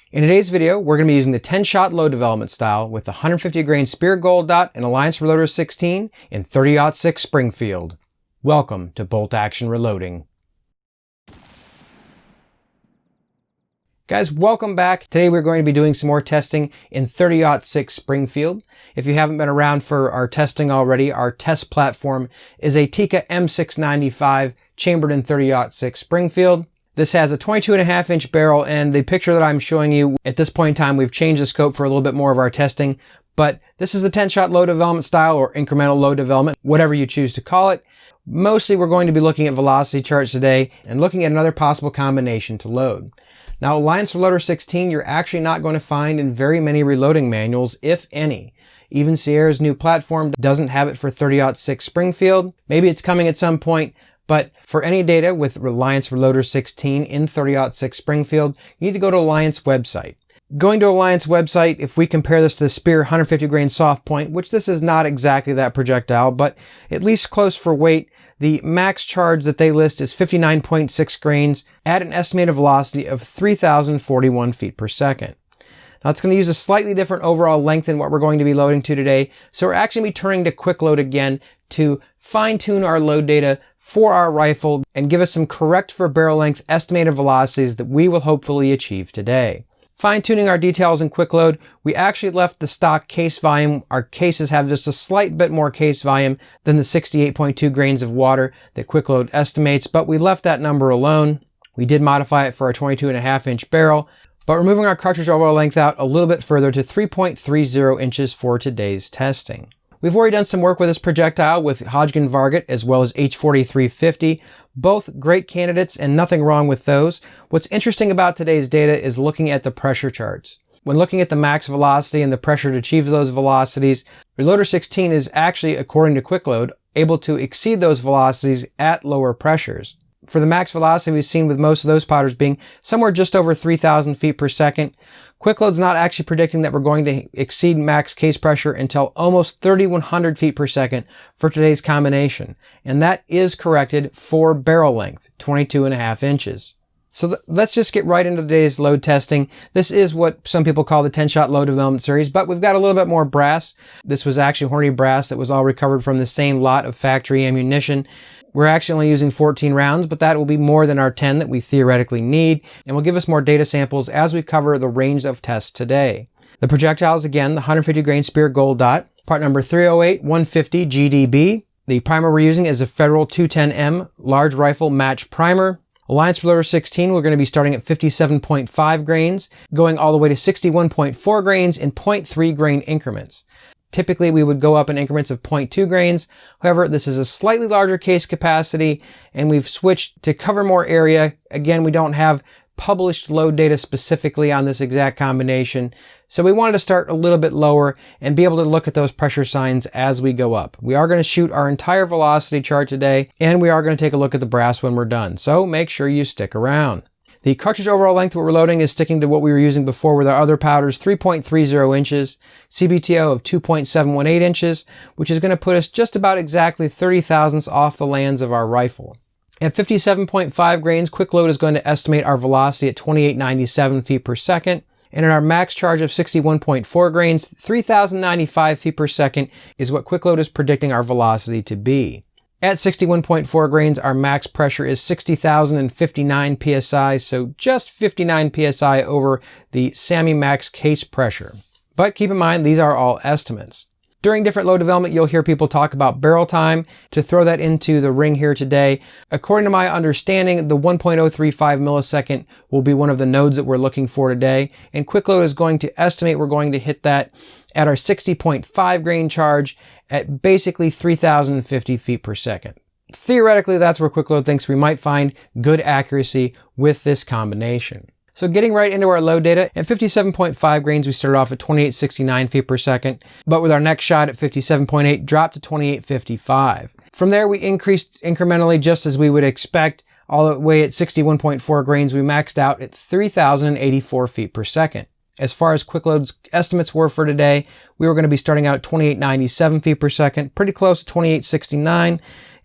In today's video, we're going to be using the 10-shot load development style with the 150 grain Speer Gold Dot and Allaint Reloder 16 in 30-06 Springfield. Welcome to Bolt Action Reloading. Guys, welcome back. Today we're going to be doing some more testing in 30-06 Springfield. If you haven't been around for our testing already, our test platform is a Tikka M695 chambered in 30-06 Springfield. This has a 22.5 inch barrel, and the picture that I'm showing you at this point in time, we've changed the scope for a little bit more of our testing, but this is the 10-shot load development style or incremental load development, whatever you choose to call it. Mostly we're going to be looking at velocity charts today and looking at another possible combination to load. Now, Allaint Reloder 16, you're actually not going to find in very many reloading manuals, if any. Even Sierra's new platform doesn't have it for 30-06 Springfield. Maybe it's coming at some point, but for any data with Allaint Reloder 16 in 30-06 Springfield, you need to go to Alliant's website. Going to Alliant's website, if we compare this to the Speer 150 grain soft point, which this is not exactly that projectile, but at least close for weight, the max charge that they list is 59.6 grains at an estimated velocity of 3,041 feet per second. Now it's going to use a slightly different overall length than what we're going to be loading to today, so we're actually going to be turning to quick load again to fine-tune our load data for our rifle and give us some correct for barrel length estimated velocities that we will hopefully achieve today. Fine-tuning our details in quick load, we actually left the stock case volume. Our cases have just a slight bit more case volume than the 68.2 grains of water that quick load estimates, but we left that number alone. We did modify it for our 22.5 inch barrel, but we're moving our cartridge overall length out a little bit further to 3.30 inches for today's testing. We've already done some work with this projectile with Hodgkin Varget as well as H4350. Both great candidates and nothing wrong with those. What's interesting about today's data is looking at the pressure charts. When looking at the max velocity and the pressure to achieve those velocities, Reloder 16 is actually, according to quick load, able to exceed those velocities at lower pressures. For the max velocity we've seen with most of those powders being somewhere just over 3,000 feet per second. Quick load's not actually predicting that we're going to exceed max case pressure until almost 3,100 feet per second for today's combination. And that is corrected for barrel length, 22.5 inches. So let's just get right into today's load testing. This is what some people call the 10-shot load development series, but we've got a little bit more brass. This was actually horny brass that was all recovered from the same lot of factory ammunition. We're actually only using 14 rounds, but that will be more than our 10 that we theoretically need, and will give us more data samples as we cover the range of tests today. The projectiles, again, the 150 grain Speer Gold Dot, part number 308-150 GDB. The primer we're using is a Federal 210M large rifle match primer. Allaint Reloder 16, we're going to be starting at 57.5 grains, going all the way to 61.4 grains in 0.3 grain increments. Typically, we would go up in increments of 0.2 grains. However, this is a slightly larger case capacity, and we've switched to cover more area. Again, we don't have published load data specifically on this exact combination, so we wanted to start a little bit lower and be able to look at those pressure signs as we go up. We are going to shoot our entire velocity chart today, and we are going to take a look at the brass when we're done, so make sure you stick around. The cartridge overall length that we're loading is sticking to what we were using before with our other powders, 3.30 inches, CBTO of 2.718 inches, which is going to put us just about exactly 30 thousandths off the lands of our rifle. At 57.5 grains, quick load is going to estimate our velocity at 2897 feet per second, and at our max charge of 61.4 grains, 3,095 feet per second is what quick load is predicting our velocity to be. At 61.4 grains, our max pressure is 60,059 psi, so just 59 psi over the SAMI max case pressure. But keep in mind, these are all estimates. During different load development, you'll hear people talk about barrel time. To throw that into the ring here today, according to my understanding, the 1.035 millisecond will be one of the nodes that we're looking for today, and quick load is going to estimate we're going to hit that at our 60.5 grain charge at basically 3,050 feet per second. Theoretically, that's where quick load thinks we might find good accuracy with this combination. So getting right into our load data, at 57.5 grains, we started off at 2869 feet per second, but with our next shot at 57.8, dropped to 2855. From there, we increased incrementally just as we would expect. All the way at 61.4 grains, we maxed out at 3,084 feet per second. As far as quick load's estimates were for today, we were going to be starting out at 2897 feet per second, pretty close to 2869.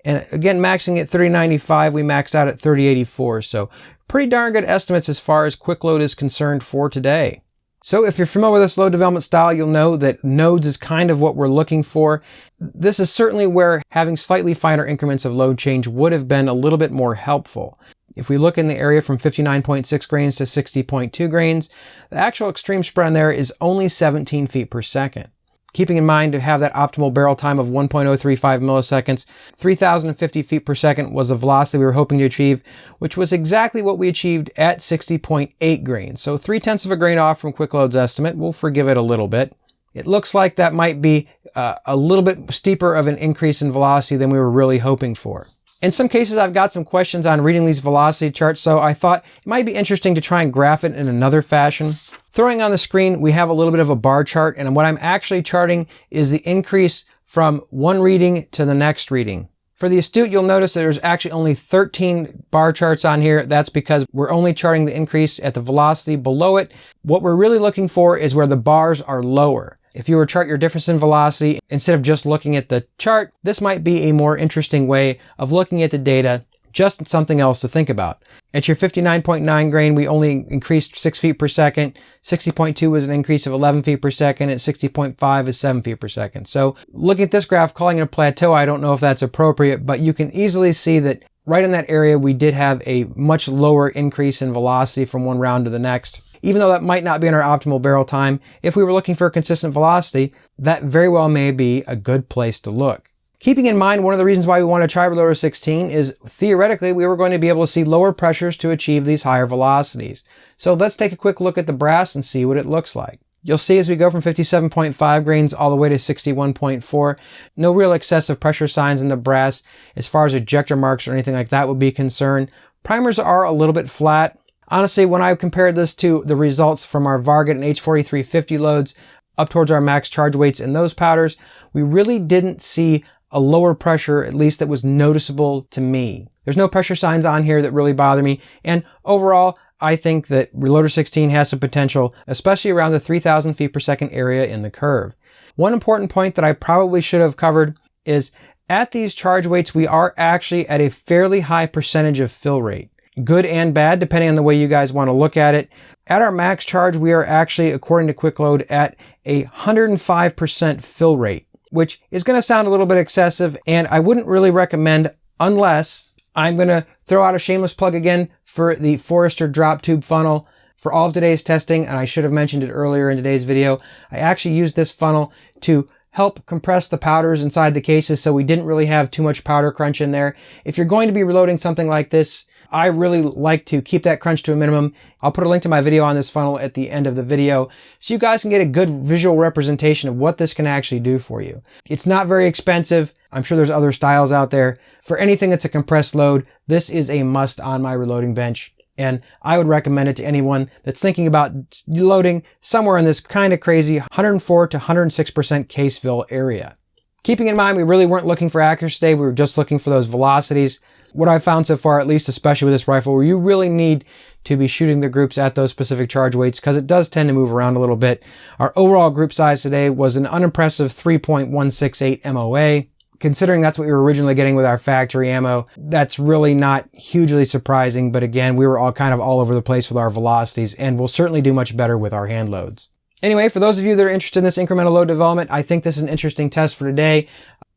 And again, maxing at 3095, we maxed out at 3084. So pretty darn good estimates as far as quick load is concerned for today. So if you're familiar with this load development style, you'll know that nodes is kind of what we're looking for. This is certainly where having slightly finer increments of load change would have been a little bit more helpful. If we look in the area from 59.6 grains to 60.2 grains, the actual extreme spread on there is only 17 feet per second. Keeping in mind to have that optimal barrel time of 1.035 milliseconds, 3,050 feet per second was the velocity we were hoping to achieve, which was exactly what we achieved at 60.8 grains. So 0.3 of a grain off from quick load's estimate. We'll forgive it a little bit. It looks like that might be a little bit steeper of an increase in velocity than we were really hoping for. In some cases, I've got some questions on reading these velocity charts, so I thought it might be interesting to try and graph it in another fashion. Throwing on the screen, we have a little bit of a bar chart, and what I'm actually charting is the increase from one reading to the next reading. For the astute, you'll notice that there's actually only 13 bar charts on here. That's because we're only charting the increase at the velocity below it. What we're really looking for is where the bars are lower. If you were to chart your difference in velocity, instead of just looking at the chart, this might be a more interesting way of looking at the data, just something else to think about. At your 59.9 grain, we only increased 6 feet per second. 60.2 was an increase of 11 feet per second. At 60.5 is 7 feet per second. So looking at this graph, calling it a plateau, I don't know if that's appropriate, but you can easily see that right in that area, we did have a much lower increase in velocity from one round to the next. Even though that might not be in our optimal barrel time, if we were looking for a consistent velocity, that very well may be a good place to look. Keeping in mind, one of the reasons why we want to try Reloder 16 is theoretically we were going to be able to see lower pressures to achieve these higher velocities. So let's take a quick look at the brass and see what it looks like. You'll see as we go from 57.5 grains all the way to 61.4, no real excessive pressure signs in the brass as far as ejector marks or anything like that would be concerned. Primers are a little bit flat. Honestly, when I compared this to the results from our Varget and H4350 loads up towards our max charge weights in those powders, we really didn't see a lower pressure, at least that was noticeable to me. There's no pressure signs on here that really bother me, and overall, I think that Reloder 16 has some potential, especially around the 3,000 feet per second area in the curve. One important point that I probably should have covered is at these charge weights, we are actually at a fairly high percentage of fill rate. Good and bad, depending on the way you guys want to look at it. At our max charge, we are actually, according to Quick Load, at a 105% fill rate, which is going to sound a little bit excessive, and I wouldn't really recommend unless I'm going to throw out a shameless plug again for the Forester drop tube funnel for all of today's testing, and I should have mentioned it earlier in today's video. I actually used this funnel to help compress the powders inside the cases so we didn't really have too much powder crunch in there. If you're going to be reloading something like this, I really like to keep that crunch to a minimum. I'll put a link to my video on this funnel at the end of the video so you guys can get a good visual representation of what this can actually do for you. It's not very expensive. I'm sure there's other styles out there. For anything that's a compressed load, this is a must on my reloading bench. And I would recommend it to anyone that's thinking about loading somewhere in this kind of crazy 104 to 106% case fill area. Keeping in mind, we really weren't looking for accuracy today. We were just looking for those velocities. What I've found so far, at least especially with this rifle, where you really need to be shooting the groups at those specific charge weights because it does tend to move around a little bit. Our overall group size today was an unimpressive 3.168 MOA. Considering that's what we were originally getting with our factory ammo, that's really not hugely surprising. But again, we were all kind of all over the place with our velocities, and we'll certainly do much better with our hand loads. Anyway, for those of you that are interested in this incremental load development, I think this is an interesting test for today.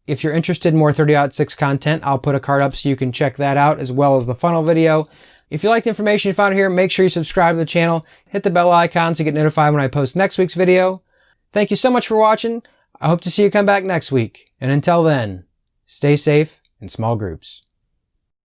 If you're interested in more 30-06 content, I'll put a card up so you can check that out, as well as the funnel video. If you like the information you found here, make sure you subscribe to the channel, hit the bell icon so you get notified when I post next week's video. Thank you so much for watching. I hope to see you come back next week. And until then, stay safe in small groups.